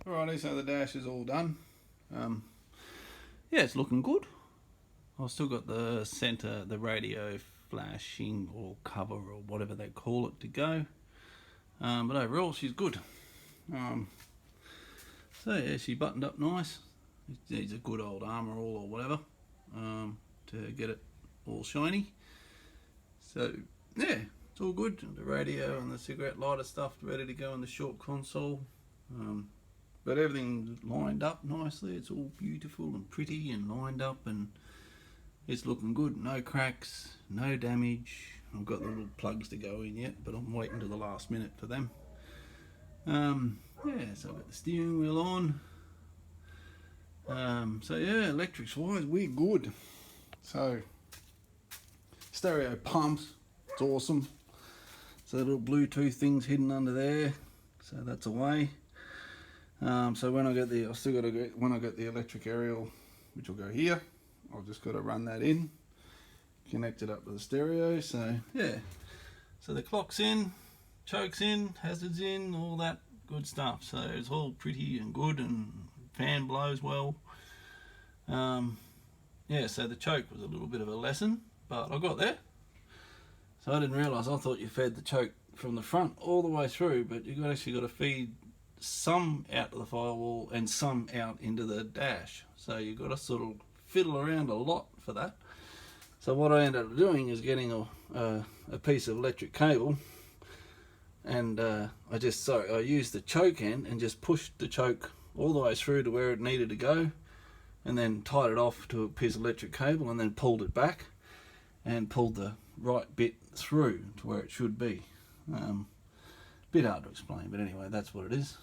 Alrighty, so the dash is all done. Yeah, it's looking good. I've still got the centre, the radio flashing or cover or whatever they call it to go. But overall, she's good. So yeah, she buttoned up nice. It needs a good old armour all or whatever to get it all shiny. So yeah, it's all good. The radio and the cigarette lighter stuff ready to go in the short console. But everything's lined up nicely. It's all beautiful and pretty and lined up, and it's looking good. No cracks, no damage. I've got the little plugs to go in yet, but I'm waiting to the last minute for them. Yeah, so I've got the steering wheel on. So yeah, electrics wise, we're good. So stereo pumps, it's awesome. So the little Bluetooth thing's hidden under there, so that's away. So when I get the, when I get the electric aerial, which will go here, I've just got to run that in, connect it up to the stereo. So yeah, so the clock's in, choke's in, hazards in, all that good stuff. So it's all pretty and good, and fan blows well. Yeah, so the choke was a little bit of a lesson, but I got there. So I didn't realise, I thought you fed the choke from the front all the way through, but you actually got to feed some out to the firewall and some out into the dash. So you've got to sort of fiddle around a lot for that. So what I ended up doing is getting a piece of electric cable, and I used the choke end and just pushed the choke all the way through to where it needed to go, and then tied it off to a piece of electric cable, and then pulled it back and pulled the right bit through to where it should be. Bit hard to explain, but anyway, that's what it is.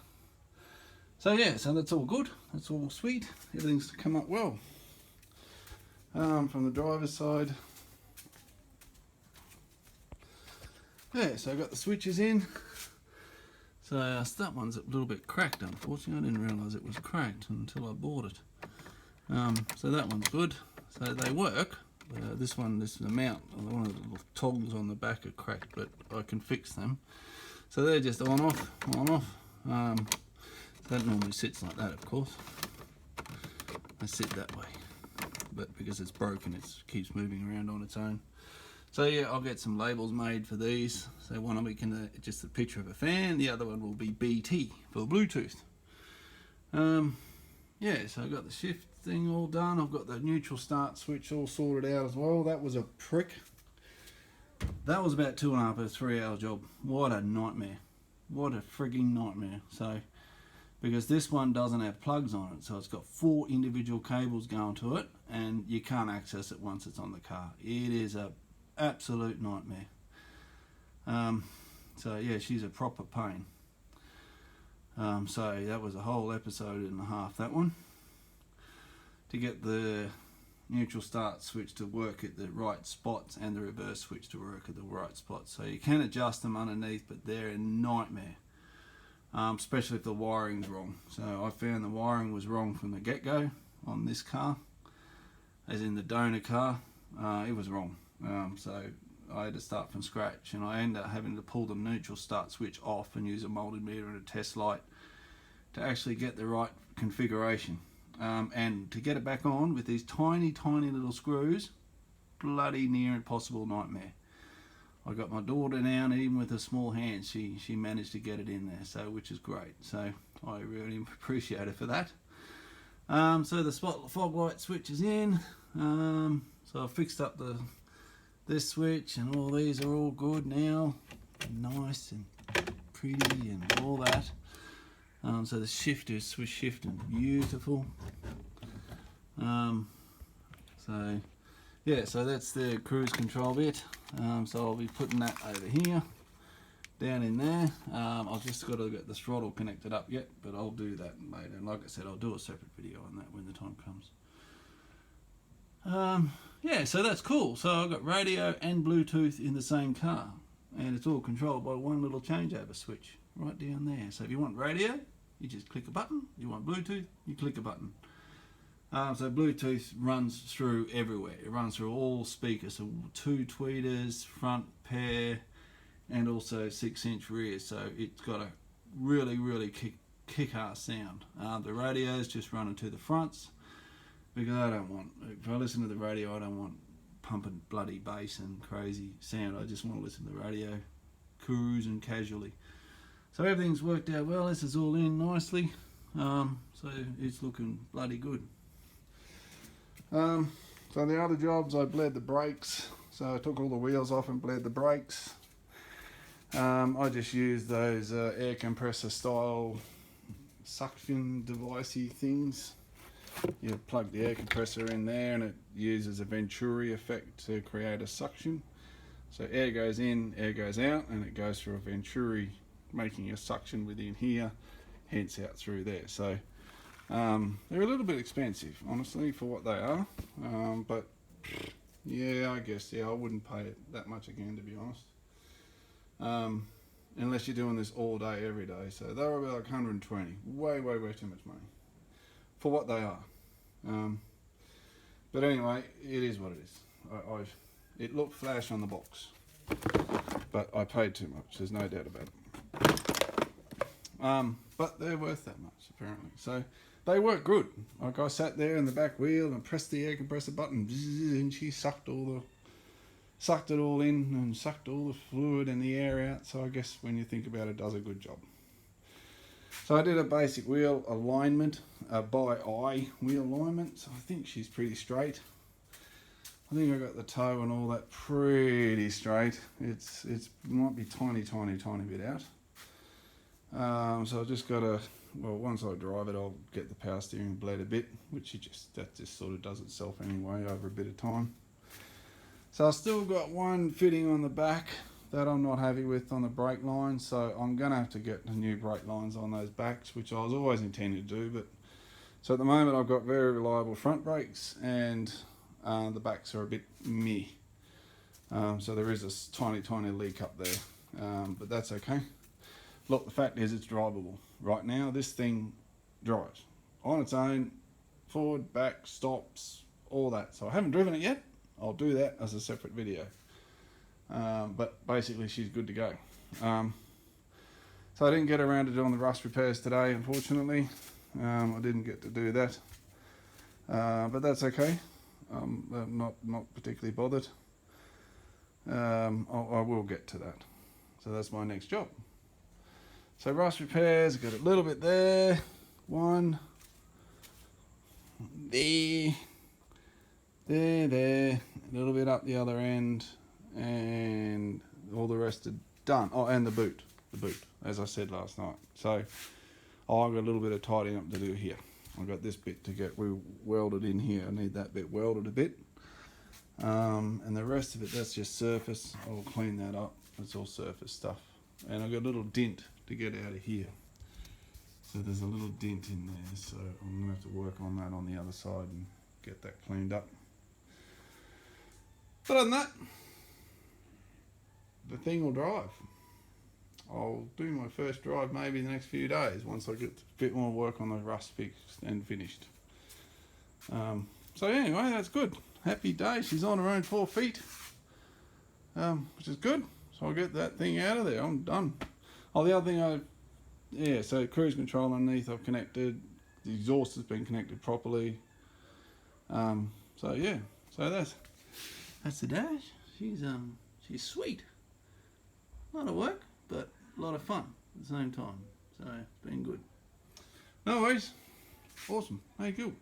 So yeah, so that's all good, that's all sweet, everything's come up well. From the driver's side, yeah, so I got the switches in. So that one's a little bit cracked, unfortunately. I didn't realise it was cracked until I bought it. So that one's good, so they work. This mount, one of the little toggles on the back are cracked, but I can fix them. So they're just on off, on off. That normally sits like that, of course. They sit that way, but because it's broken, it keeps moving around on its own. So yeah, I'll get some labels made for these. So one will be just a picture of a fan, the other one will be BT for Bluetooth. Yeah, so I've got the shift thing all done. I've got the neutral start switch all sorted out as well. That was a prick. That was about 2.5 or 3 hour job. What a nightmare. What a frigging nightmare. So, because this one doesn't have plugs on it, so it's got 4 individual cables going to it, and you can't access it once it's on the car. It is a absolute nightmare. So yeah, she's a proper pain. So that was a whole episode and a half, that one, to get the neutral start switch to work at the right spots and the reverse switch to work at the right spots. So you can adjust them underneath, but they're a nightmare, especially if the wiring's wrong. So I found the wiring was wrong from the get-go on this car, as in the donor car. It was wrong. So I had to start from scratch, and I ended up having to pull the neutral start switch off and use a multimeter and a test light to actually get the right configuration. And to get it back on with these tiny little screws, bloody near impossible nightmare. I got my daughter now, and even with her small hands, she managed to get it in there, so which is great. So I really appreciate her for that. So the fog light switch is in. So I fixed up this switch, and all these are all good now, nice and pretty and all that. So the shifter is switch shifting, beautiful. So yeah, so that's the cruise control bit. So I'll be putting that over here, down in there. I've just got to get the throttle connected up yet, but I'll do that later. And like I said, I'll do a separate video on that when the time comes. Yeah, so that's cool. So I've got radio and Bluetooth in the same car, and it's all controlled by one little changeover switch right down there. So if you want radio, you just click a button. You want Bluetooth, you click a button. So Bluetooth runs through everywhere. It runs through all speakers, so 2 tweeters, front pair, and also 6-inch rear. So it's got a really kick-ass sound. The radio's just running to the fronts because I don't want, if I listen to the radio, I don't want pumping bloody bass and crazy sound. I just want to listen to the radio, cruising casually. So everything's worked out well. This is all in nicely. So it's looking bloody good. So the other jobs, I bled the brakes. So I took all the wheels off and bled the brakes. I just used those air compressor style suction devicey things. You plug the air compressor in there and it uses a Venturi effect to create a suction. So air goes in, air goes out, and it goes through a Venturi, making a suction within here, hence out through there. So they're a little bit expensive, honestly, for what they are. But yeah, I guess, I wouldn't pay it that much again, to be honest. Unless you're doing this all day, every day. So they were about like 120, way too much money for what they are. But anyway, it is what it is. It looked flash on the box, but I paid too much, there's no doubt about it. But they're worth that much, apparently. So they work good. Like, I sat there in the back wheel and pressed the air compressor button, and she sucked it all in and sucked all the fluid and the air out. So I guess when you think about it, it does a good job. So I did a basic wheel alignment, by eye wheel alignment. So I think she's pretty straight. I think I got the toe and all that pretty straight. It's might be tiny bit out. So I just got to, well, once I drive it, I'll get the power steering bled a bit, which that just sort of does itself anyway over a bit of time. So I've still got one fitting on the back that I'm not happy with on the brake lines, so I'm going to have to get the new brake lines on those backs, which I was always intending to do. But so at the moment I've got very reliable front brakes, and the backs are a bit meh. So there is a tiny leak up there, but that's okay. Look, the fact is it's drivable. Right now this thing drives on its own, forward, back, stops, all that. So I haven't driven it yet. I'll do that as a separate video. But basically she's good to go. So I didn't get around to doing the rust repairs today, unfortunately. I didn't get to do that. But that's okay. I'm not particularly bothered. I will get to that. So that's my next job. So rust repairs, got a little bit there, one, there, a little bit up the other end, and all the rest are done. Oh, and the boot, as I said last night. So I've got a little bit of tidying up to do here. I've got this bit to get welded in here. I need that bit welded a bit. And the rest of it, that's just surface. I'll clean that up. It's all surface stuff. And I've got a little dent to get out of here. So there's a little dent in there. So I'm going to have to work on that on the other side and get that cleaned up. But other than that, the thing will drive. I'll do my first drive maybe in the next few days once I get a bit more work on the rust fixed and finished. So anyway, that's good. Happy day. She's on her own 4 feet, which is good. So I'll get that thing out of there. I'm done. Oh, the other thing so cruise control underneath I've connected. The exhaust has been connected properly. So yeah, so that's the dash. She's sweet. A lot of work, but a lot of fun at the same time. So it's been good. No worries. Awesome. Hey, cool.